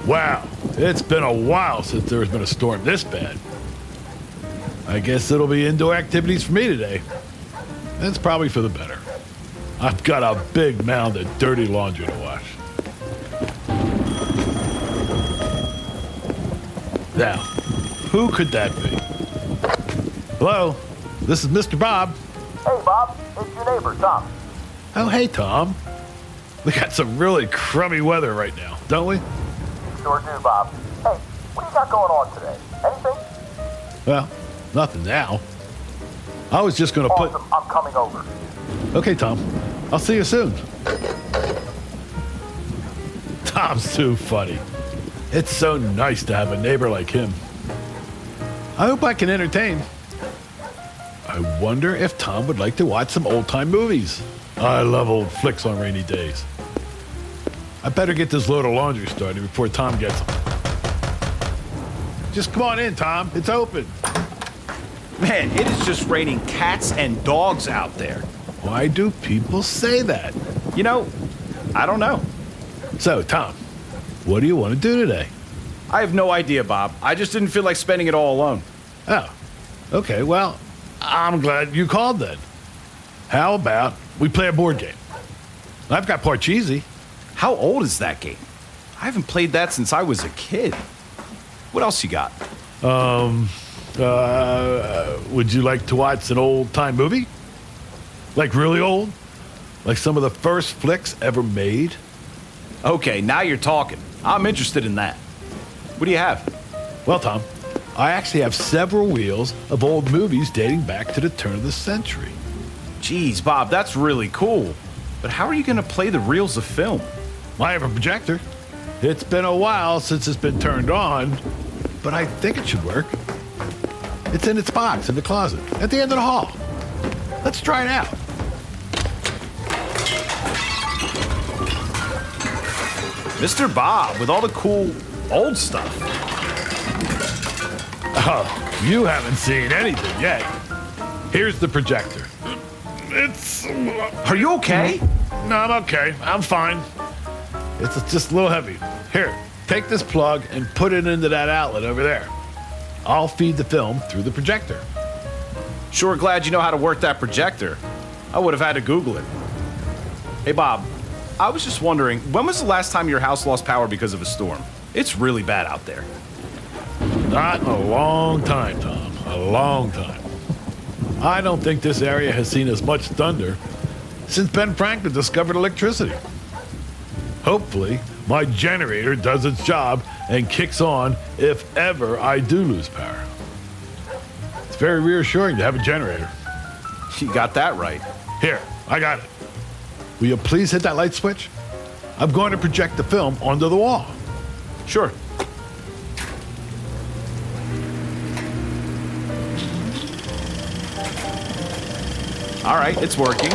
Wow, it's been a while since there's been a storm this bad. I guess it'll be indoor activities for me today. That's probably for the better. I've got a big mound of dirty laundry to wash. Now, who could that be? Hello, this is Mr. Bob. Hey, Bob. It's your neighbor, Tom. Oh, hey, Tom. We got some really crummy weather right now, don't we? Sure do, Bob. Hey, what do you got going on today? Anything? Well, nothing now. I was just going to Awesome. I'm coming over. Okay, Tom. I'll see you soon. Tom's too funny. It's so nice to have a neighbor like him. I hope I can entertain. I wonder if Tom would like to watch some old-time movies. I love old flicks on rainy days. I better get this load of laundry started before Tom gets them. Just come on in, Tom. It's open. Man, it is just raining cats and dogs out there. Why do people say that? You know, I don't know. So, Tom, what do you want to do today? I have no idea, Bob. I just didn't feel like spending it all alone. Oh, okay. Well, I'm glad you called then. How about we play a board game? I've got Parcheesi. How old is that game? I haven't played that since I was a kid. What else you got? Would you like to watch an old-time movie? Like really old? Like some of the first flicks ever made? Okay, now you're talking. I'm interested in that. What do you have? Well, Tom, I actually have several reels of old movies dating back to the turn of the century. Geez, Bob, that's really cool. But how are you going to play the reels of film? I have a projector. It's been a while since it's been turned on, but I think it should work. It's in its box in the closet at the end of the hall. Let's try it out. Mr. Bob, with all the cool old stuff. Oh, you haven't seen anything yet. Here's the projector. It's... Are you okay? No, I'm okay. I'm fine. It's just a little heavy. Here, take this plug and put it into that outlet over there. I'll feed the film through the projector. Sure glad you know how to work that projector. I would have had to Google it. Hey, Bob, I was just wondering, when was the last time your house lost power because of a storm? It's really bad out there. Not in a long time, Tom. A long time. I don't think this area has seen as much thunder since Ben Franklin discovered electricity. Hopefully, my generator does its job and kicks on if ever I do lose power. It's very reassuring to have a generator. You got that right. Here, I got it. Will you please hit that light switch? I'm going to project the film onto the wall. Sure. All right, it's working.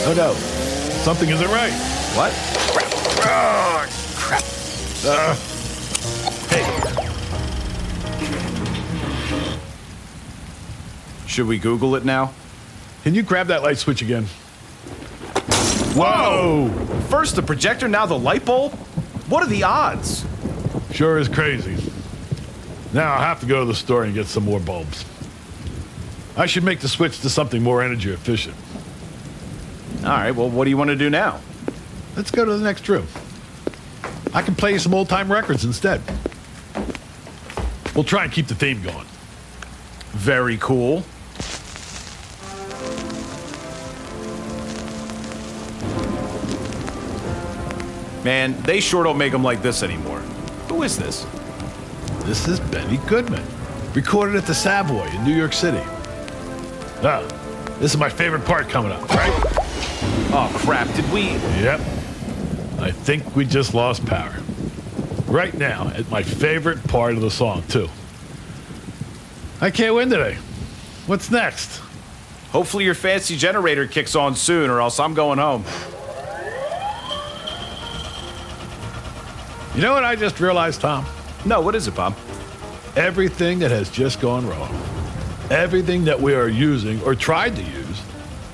Oh no, something isn't right. What? Oh, crap. Hey. Should we Google it now? Can you grab that light switch again? Whoa! First the projector, now the light bulb? What are the odds? Sure is crazy. Now I'll have to go to the store and get some more bulbs. I should make the switch to something more energy efficient. All right, well, what do you want to do now? Let's go to the next room. I can play you some old-time records instead. We'll try and keep the theme going. Very cool. Man, they sure don't make them like this anymore. Who is this? This is Benny Goodman, recorded at the Savoy in New York City. Ah, this is my favorite part coming up, right? Oh, crap, did we... Yep. I think we just lost power. Right now, at my favorite part of the song, too. I can't win today. What's next? Hopefully your fancy generator kicks on soon, or else I'm going home. You know what I just realized, Tom? No, what is it, Bob? Everything that has just gone wrong. Everything that we are using or tried to use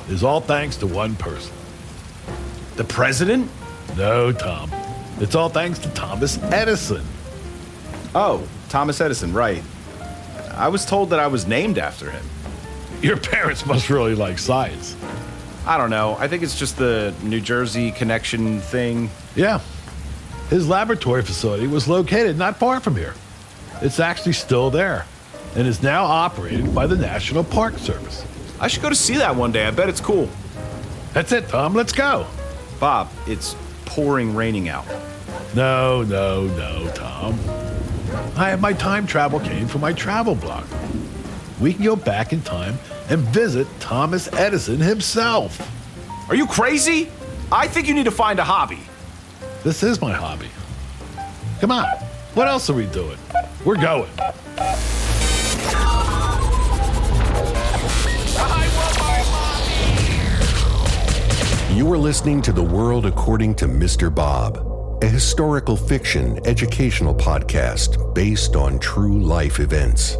is all thanks to one person. The president? No, Tom. It's all thanks to Thomas Edison. Oh, Thomas Edison, right. I was told that I was named after him. Your parents must really like science. I don't know. I think it's just the New Jersey connection thing. Yeah. His laboratory facility was located not far from here. It's actually still there and is now operated by the National Park Service. I should go to see that one day. I bet it's cool. That's it, Tom. Let's go. Bob, it's pouring raining out. No, Tom. I have my time travel cane for my travel blog. We can go back in time and visit Thomas Edison himself. Are you crazy? I think you need to find a hobby. This is my hobby. Come on. What else are we doing? We're going. You are listening to The World According to Mr. Bob, a historical fiction educational podcast based on true life events.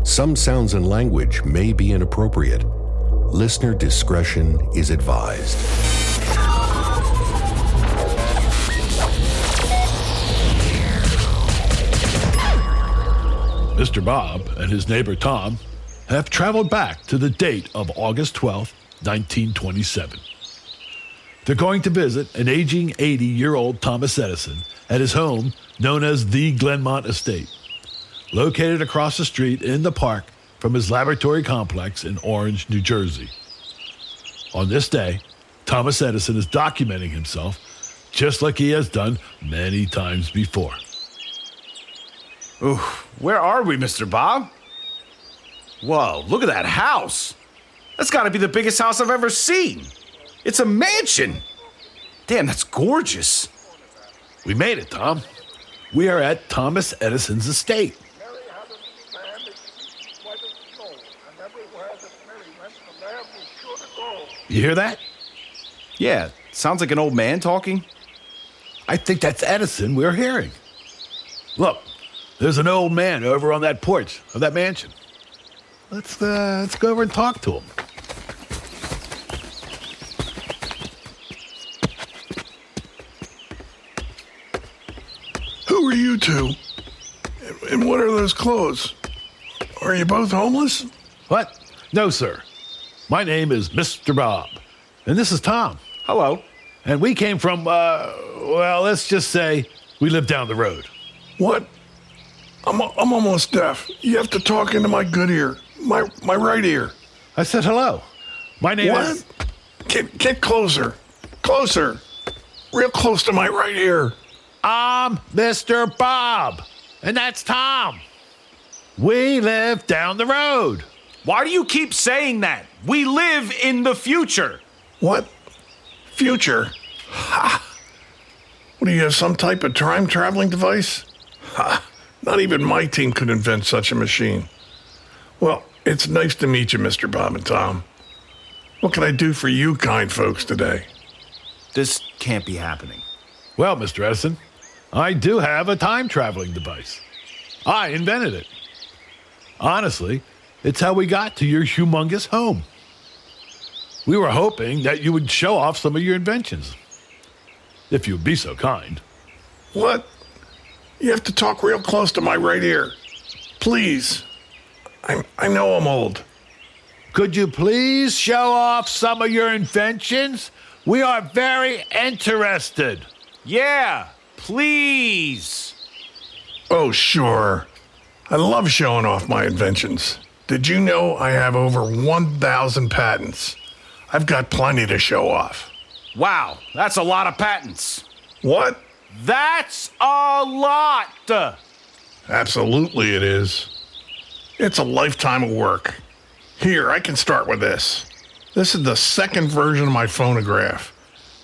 Some sounds and language may be inappropriate. Listener discretion is advised. Mr. Bob and his neighbor Tom have traveled back to the date of August 12th, 1927. They're going to visit an aging 80-year-old Thomas Edison at his home known as the Glenmont Estate, located across the street in the park from his laboratory complex in Orange, New Jersey. On this day, Thomas Edison is documenting himself just like he has done many times before. Ooh, where are we, Mr. Bob? Whoa, look at that house. That's got to be the biggest house I've ever seen. It's a mansion. Damn, that's gorgeous. We made it, Tom. We are at Thomas Edison's estate. You hear that? Yeah, sounds like an old man talking. I think that's Edison we're hearing. Look, there's an old man over on that porch of that mansion. Let's go over and talk to him. Who are you two? And what are those clothes? Are you both homeless? What? No, sir. My name is Mr. Bob, and this is Tom. Hello. And we came from, well, let's just say we live down the road. What? I'm almost deaf. You have to talk into my good ear, my right ear. I said hello. My name is... What? Get closer. Closer. Real close to my right ear. I'm Mr. Bob, and that's Tom. We live down the road. Why do you keep saying that? We live in the future. What? Future? Ha! What, do you have some type of time traveling device? Ha! Not even my team could invent such a machine. Well, it's nice to meet you, Mr. Bob and Tom. What can I do for you kind folks today? This can't be happening. Well, Mr. Edison, I do have a time-traveling device. I invented it. Honestly, it's how we got to your humongous home. We were hoping that you would show off some of your inventions, if you'd be so kind. What? You have to talk real close to my right ear. Please. I know I'm old. Could you please show off some of your inventions? We are very interested. Yeah, please. Oh, sure. I love showing off my inventions. Did you know I have over 1,000 patents? I've got plenty to show off. Wow, that's a lot of patents. What? That's a lot. Absolutely it is. It's a lifetime of work. Here, I can start with this. This is the second version of my phonograph.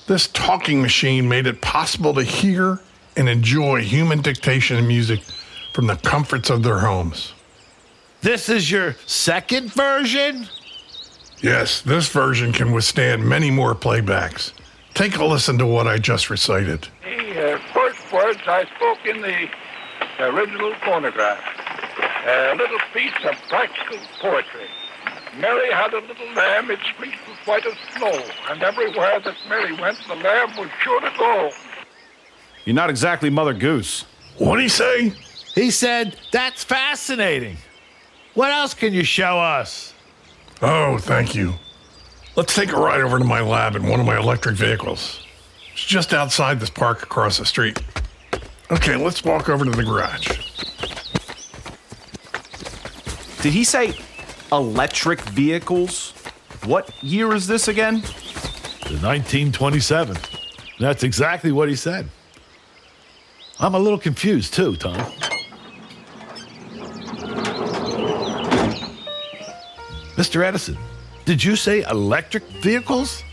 This talking machine made it possible to hear and enjoy human dictation and music from the comforts of their homes. This is your second version? Yes, this version can withstand many more playbacks. Take a listen to what I just recited. The first words I spoke in the original phonograph. A little piece of practical poetry. Mary had a little lamb, its fleece was white as snow, and everywhere that Mary went, the lamb was sure to go. You're not exactly Mother Goose. What'd he say? He said, that's fascinating. What else can you show us? Oh, thank you. Let's take a ride over to my lab in one of my electric vehicles. It's just outside this park across the street. Okay, let's walk over to the garage. Did he say electric vehicles? What year is this again? The 1927. That's exactly what he said. I'm a little confused too, Tom. Mr. Edison, did you say electric vehicles?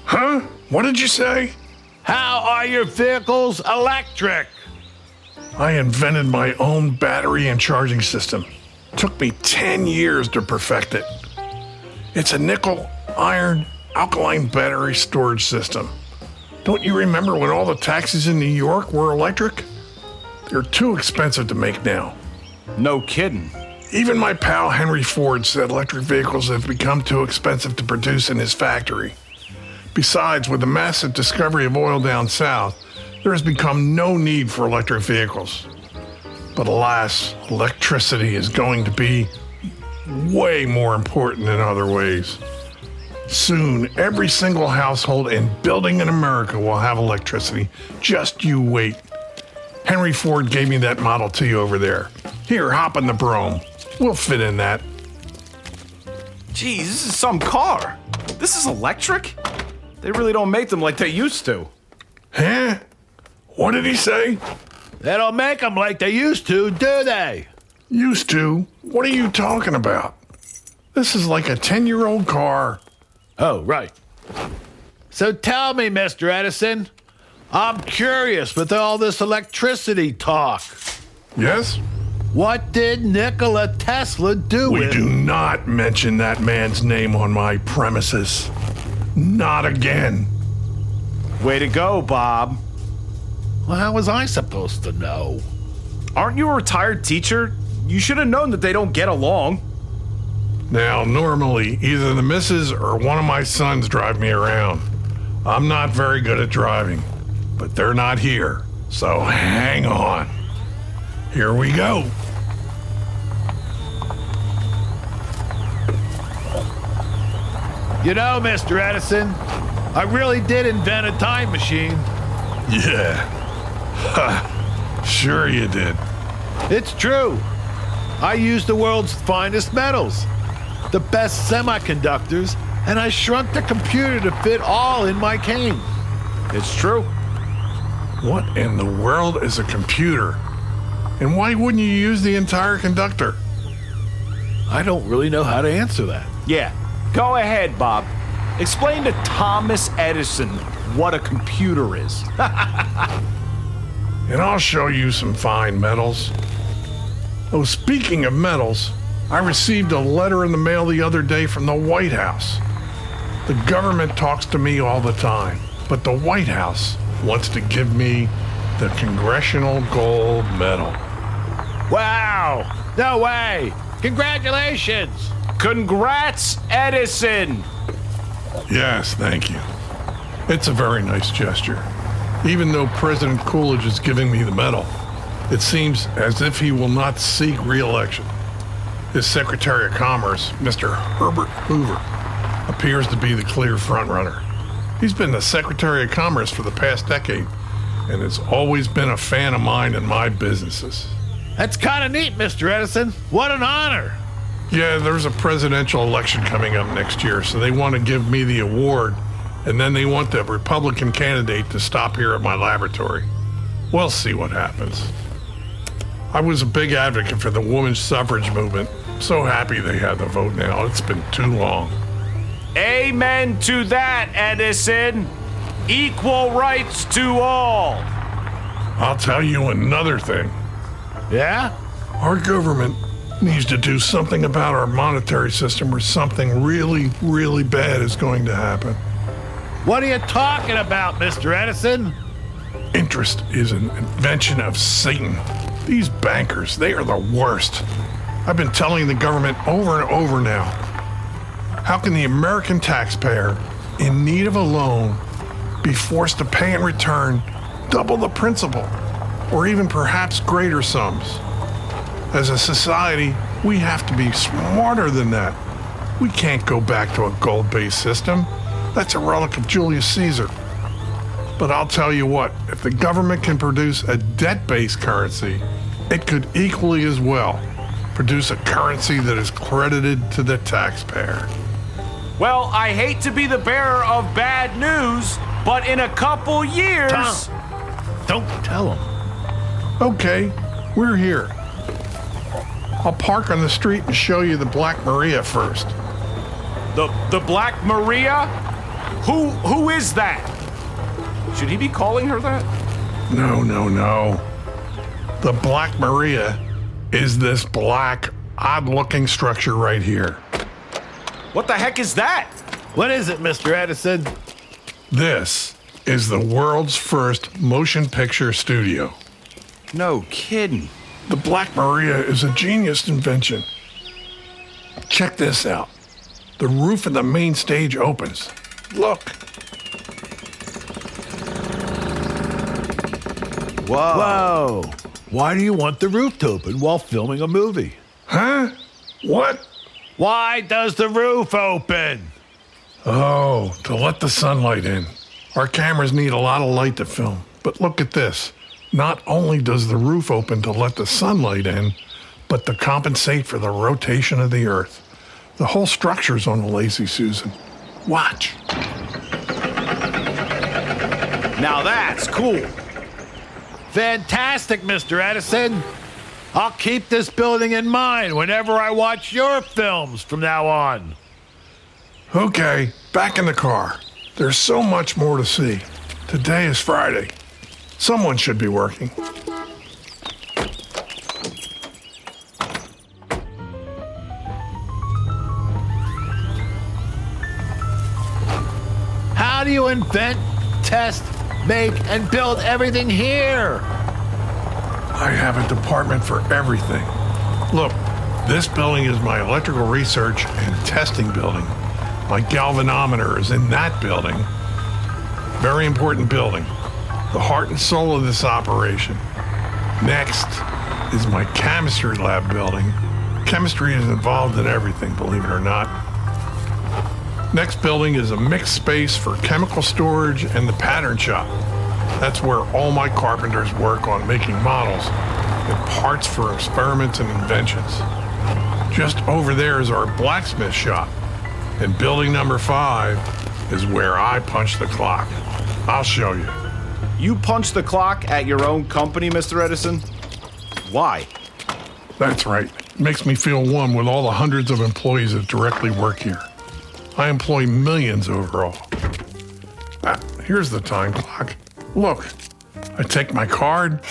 Huh? What did you say? How are your vehicles electric? I invented my own battery and charging system. Took me 10 years to perfect it. It's a nickel, iron, alkaline battery storage system. Don't you remember when all the taxis in New York were electric? They're too expensive to make now. No kidding. Even my pal Henry Ford said electric vehicles have become too expensive to produce in his factory. Besides, with the massive discovery of oil down south, there has become no need for electric vehicles. But alas, electricity is going to be way more important in other ways. Soon, every single household and building in America will have electricity. Just you wait. Henry Ford gave me that Model T over there. Here, hop in the Brougham. We'll fit in that. Geez, this is some car. This is electric? They really don't make them like they used to. Huh? What did he say? They don't make them like they used to, do they? Used to? What are you talking about? This is like a 10-year-old car. Oh, right. So tell me, Mr. Edison, I'm curious with all this electricity talk. Yes? What did Nikola Tesla do We with... do not mention that man's name on my premises. Not again. Way to go, Bob. Well, how was I supposed to know? Aren't you a retired teacher? You should have known that they don't get along. Now, normally, either the missus or one of my sons drive me around. I'm not very good at driving, but they're not here, so hang on. Here we go. You know, Mr. Edison, I really did invent a time machine. Yeah. Ha. Sure you did. It's true. I used the world's finest metals, the best semiconductors, and I shrunk the computer to fit all in my cane. It's true. What in the world is a computer? And why wouldn't you use the entire conductor? I don't really know how to answer that. Yeah, go ahead, Bob. Explain to Thomas Edison what a computer is. And I'll show you some fine metals. Oh, speaking of metals, I received a letter in the mail the other day from the White House. The government talks to me all the time, but the White House wants to give me the Congressional Gold Medal. Wow! No way! Congratulations! Congrats, Edison! Yes, thank you. It's a very nice gesture. Even though President Coolidge is giving me the medal, it seems as if he will not seek re-election. His Secretary of Commerce, Mr. Herbert Hoover, appears to be the clear frontrunner. He's been the Secretary of Commerce for the past decade and has always been a fan of mine and my businesses. That's kind of neat, Mr. Edison. What an honor. Yeah, there's a presidential election coming up next year, so they want to give me the award, and then they want the Republican candidate to stop here at my laboratory. We'll see what happens. I was a big advocate for the women's suffrage movement. So happy they had the vote now. It's been too long. Amen to that, Edison. Equal rights to all. I'll tell you another thing. Yeah? Our government needs to do something about our monetary system or something really, really bad is going to happen. What are you talking about, Mr. Edison? Interest is an invention of Satan. These bankers, they are the worst. I've been telling the government over and over now. How can the American taxpayer in need of a loan be forced to pay in return double the principal, or even perhaps greater sums? As a society, we have to be smarter than that. We can't go back to a gold-based system. That's a relic of Julius Caesar. But I'll tell you what, if the government can produce a debt-based currency, it could equally as well produce a currency that is credited to the taxpayer. Well, I hate to be the bearer of bad news, but in a couple years... Tom, don't tell him. Okay, we're here. I'll park on the street and show you the Black Maria first. The Black Maria? Who is that? Should he be calling her that? No. The Black Maria is this black, odd-looking structure right here. What the heck is that? What is it, Mr. Edison? This is the world's first motion picture studio. No kidding. The Black Maria is a genius invention. Check this out. The roof of the main stage opens. Look. Whoa. Why do you want the roof to open while filming a movie? Huh? What? Why does the roof open? Oh, to let the sunlight in. Our cameras need a lot of light to film. But look at this. Not only does the roof open to let the sunlight in, but to compensate for the rotation of the earth. The whole structure's on the Lazy Susan. Watch. Now that's cool. Fantastic, Mr. Edison. I'll keep this building in mind whenever I watch your films from now on. Okay, back in the car. There's so much more to see. Today is Friday. Someone should be working. How do you invent, test, make, and build everything here? I have a department for everything. Look, this building is my electrical research and testing building. My galvanometer is in that building. Very important building. The heart and soul of this operation. Next is my chemistry lab building. Chemistry is involved in everything, believe it or not. Next building is a mixed space for chemical storage and the pattern shop. That's where all my carpenters work on making models and parts for experiments and inventions. Just over there is our blacksmith shop. And building number 5 is where I punch the clock. I'll show you. You punch the clock at your own company, Mr. Edison? Why? That's right. It makes me feel one with all the hundreds of employees that directly work here. I employ millions overall. Here's the time clock. Look, I take my card,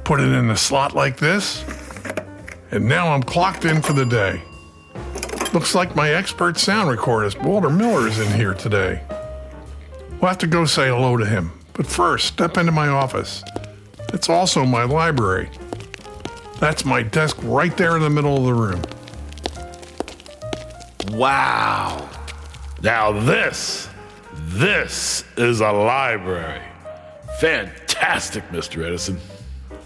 put it in the slot like this, and now I'm clocked in for the day. Looks like my expert sound recordist, Walter Miller, is in here today. We'll have to go say hello to him. But first, step into my office. It's also my library. That's my desk right there in the middle of the room. Wow. Now this is a library. Fantastic, Mr. Edison.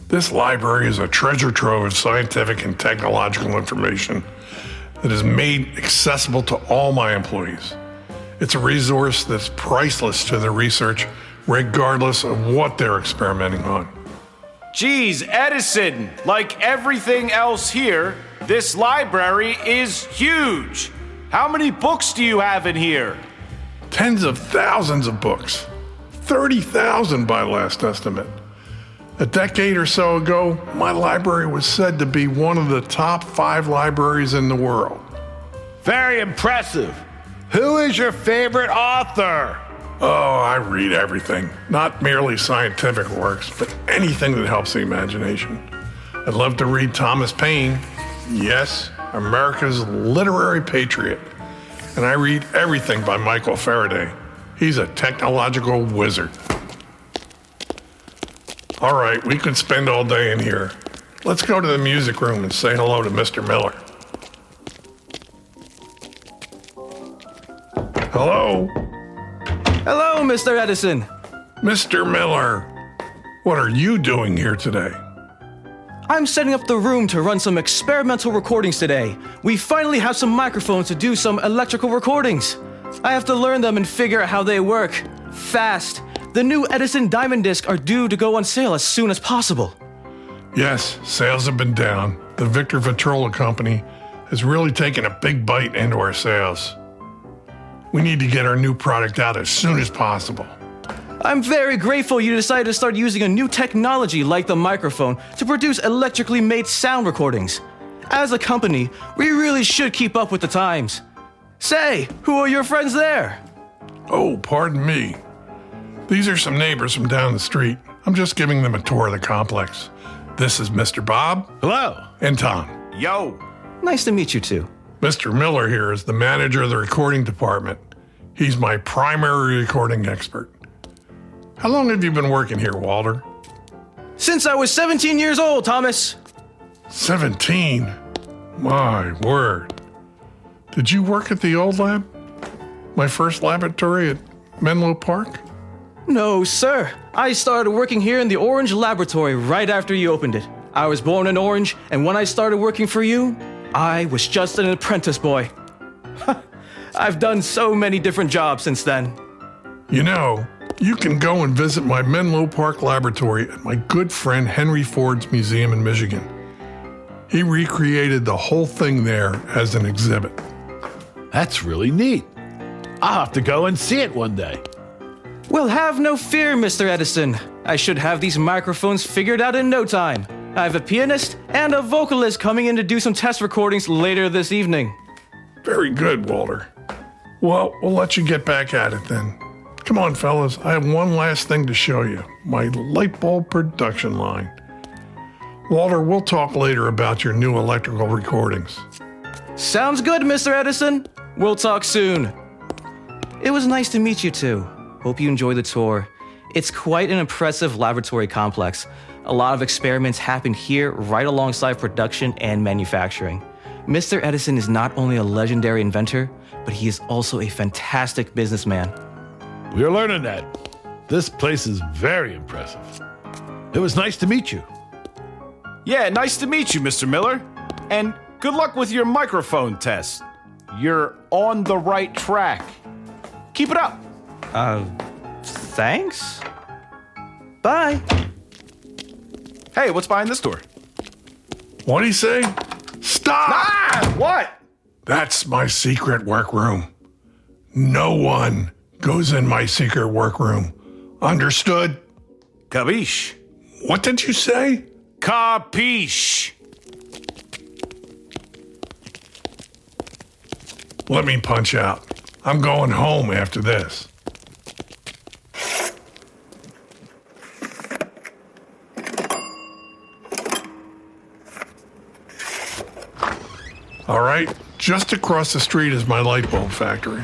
This library is a treasure trove of scientific and technological information that is made accessible to all my employees. It's a resource that's priceless to the research, regardless of what they're experimenting on. Geez, Edison, like everything else here, this library is huge. How many books do you have in here? Tens of thousands of books. 30,000 by last estimate. A decade or so ago, my library was said to be one of the top 5 libraries in the world. Very impressive. Who is your favorite author? Oh, I read everything. Not merely scientific works, but anything that helps the imagination. I'd love to read Thomas Paine. Yes, America's literary patriot. And I read everything by Michael Faraday. He's a technological wizard. All right, we could spend all day in here. let's go to the music room and say hello to Mr. Miller. Hello? Hello, Mr. Edison. Mr. Miller, what are you doing here today? I'm setting up the room to run some experimental recordings today. We finally have some microphones to do some electrical recordings. I have to learn them and figure out how they work. Fast. The new Edison Diamond Disc are due to go on sale as soon as possible. Yes, sales have been down. The Victor Vitrola company has really taken a big bite into our sales. We need to get our new product out as soon as possible. I'm very grateful you decided to start using a new technology like the microphone to produce electrically made sound recordings. As a company, we really should keep up with the times. Say, who are your friends there? Oh, pardon me. These are some neighbors from down the street. I'm just giving them a tour of the complex. This is Mr. Bob. Hello. And Tom. Yo. Nice to meet you two. Mr. Miller here is the manager of the recording department. He's my primary recording expert. How long have you been working here, Walter? Since I was 17 years old, Thomas. 17? My word. Did you work at the old lab? My first laboratory at Menlo Park? No, sir. I started working here in the Orange Laboratory right after you opened it. I was born in Orange, and when I started working for you, I was just an apprentice boy. I've done so many different jobs since then. You know, you can go and visit my Menlo Park laboratory at my good friend Henry Ford's museum in Michigan. He recreated the whole thing there as an exhibit. That's really neat. I'll have to go and see it one day. Well, have no fear, Mr. Edison. I should have these microphones figured out in no time. I have a pianist and a vocalist coming in to do some test recordings later this evening. Very good, Walter. Well, we'll let you get back at it then. Come on, fellas. I have one last thing to show you. My light bulb production line. Walter, we'll talk later about your new electrical recordings. Sounds good, Mr. Edison. We'll talk soon. It was nice to meet you two. Hope you enjoy the tour. It's quite an impressive laboratory complex. A lot of experiments happen here right alongside production and manufacturing. Mr. Edison is not only a legendary inventor, but he is also a fantastic businessman. We're learning that. This place is very impressive. It was nice to meet you. Yeah, nice to meet you, Mr. Miller. And good luck with your microphone test. You're on the right track. Keep it up. Thanks? Bye. Hey, what's behind this door? What'd he say? Stop! Ah! What? That's my secret workroom. No one goes in my secret workroom. Understood? Capiche. What did you say? Capiche. Let me punch out. I'm going home after this. All right, just across the street is my light bulb factory.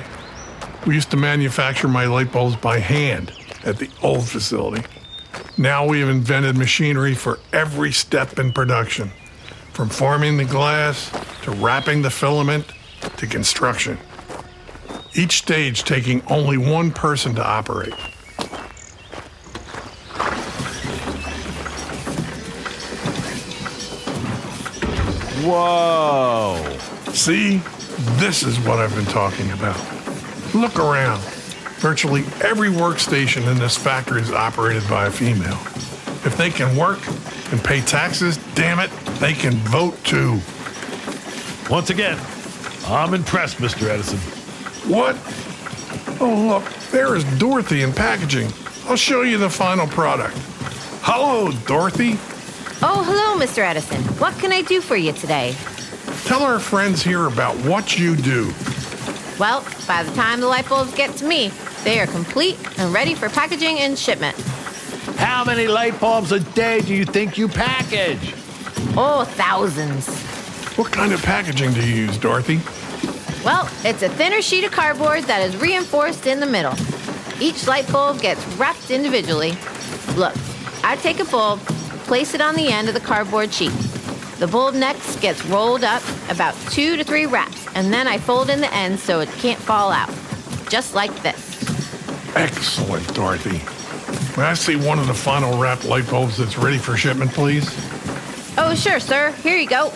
We used to manufacture my light bulbs by hand at the old facility. Now we've invented machinery for every step in production, from forming the glass to wrapping the filament to construction. Each stage taking only one person to operate. Whoa. See, this is what I've been talking about. Look around. Virtually every workstation in this factory is operated by a female. If they can work and pay taxes, damn it, they can vote too. Once again, I'm impressed, Mr. Edison. What? Oh, look, there is Dorothy in packaging. I'll show you the final product. Hello, Dorothy. Oh, hello, Mr. Edison. What can I do for you today? Tell our friends here about what you do. Well, by the time the light bulbs get to me, they are complete and ready for packaging and shipment. How many light bulbs a day do you think you package? Oh, thousands. What kind of packaging do you use, Dorothy? Well, it's a thinner sheet of cardboard that is reinforced in the middle. Each light bulb gets wrapped individually. Look, I take a bulb, place it on the end of the cardboard sheet. The bulb next gets rolled up about 2 to 3 wraps, and then I fold in the ends so it can't fall out. Just like this. Excellent, Dorothy. May I see one of the final wrapped light bulbs that's ready for shipment, please? Oh, sure, sir. Here you go.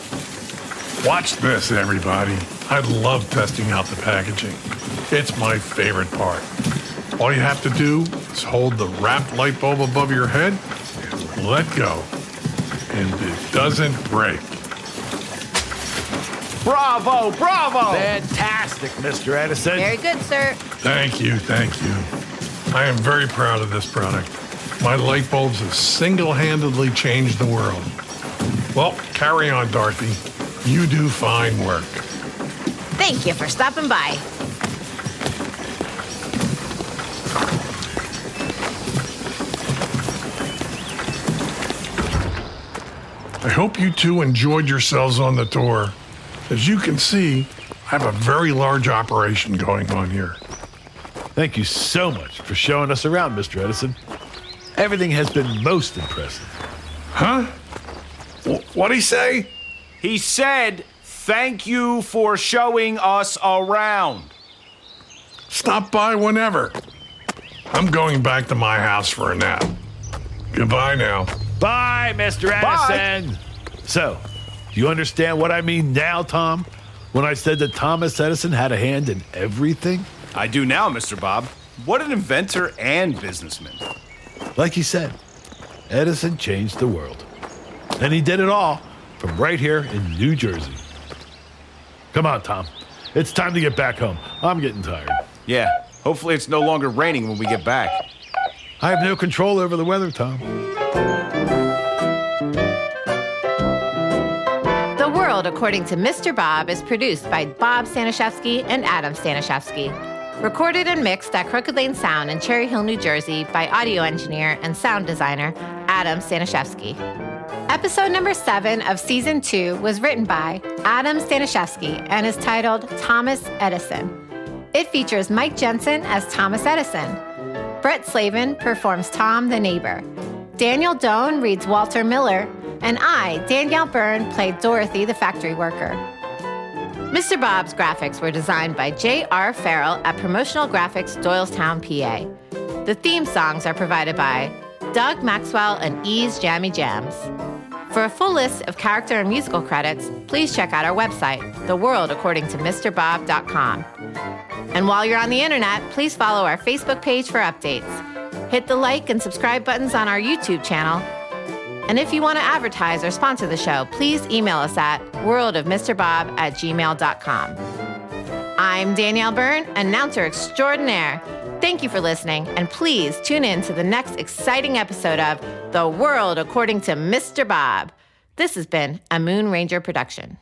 Watch this, everybody. I love testing out the packaging. It's my favorite part. All you have to do is hold the wrapped light bulb above your head and let go. And it doesn't break. Bravo, bravo! Fantastic, Mr. Edison. Very good, sir. Thank you, thank you. I am very proud of this product. My light bulbs have single-handedly changed the world. Well, carry on, Dorothy. You do fine work. Thank you for stopping by. I hope you two enjoyed yourselves on the tour. As you can see, I have a very large operation going on here. Thank you so much for showing us around, Mr. Edison. Everything has been most impressive. Huh? What'd he say? He said, thank you for showing us around. Stop by whenever. I'm going back to my house for a nap. Goodbye now. Bye, Mr. Edison. So, do you understand what I mean now, Tom? When I said that Thomas Edison had a hand in everything? I do now, Mr. Bob. What an inventor and businessman. Like he said, Edison changed the world. And he did it all from right here in New Jersey. Come on, Tom. It's time to get back home. I'm getting tired. Yeah, hopefully it's no longer raining when we get back. I have no control over the weather, Tom. The World According to Mr. Bob is produced by Bob Staniszewski and Adam Staniszewski. Recorded and mixed at Crooked Lane Sound in Cherry Hill, New Jersey by audio engineer and sound designer Adam Staniszewski. Episode number 7 of Season 2 was written by Adam Staniszewski and is titled Thomas Edison. It features Mike Jensen as Thomas Edison. Brett Slavin performs Tom the Neighbor. Daniel Doan reads Walter Miller. And I, Danielle Byrne, played Dorothy the Factory Worker. Mr. Bob's graphics were designed by J.R. Farrell at Promotional Graphix, Doylestown, PA. The theme songs are provided by Doug Maxwell and E's Jammy Jams. For a full list of character and musical credits, please check out our website, theworldaccordingtomrbob.com. And while you're on the internet, please follow our Facebook page for updates. Hit the like and subscribe buttons on our YouTube channel. And if you want to advertise or sponsor the show, please email us at worldofmrbob@gmail.com. I'm Danielle Byrne, announcer extraordinaire. Thank you for listening, and please tune in to the next exciting episode of The World According to Mr. Bob. This has been a Moon Ranger production.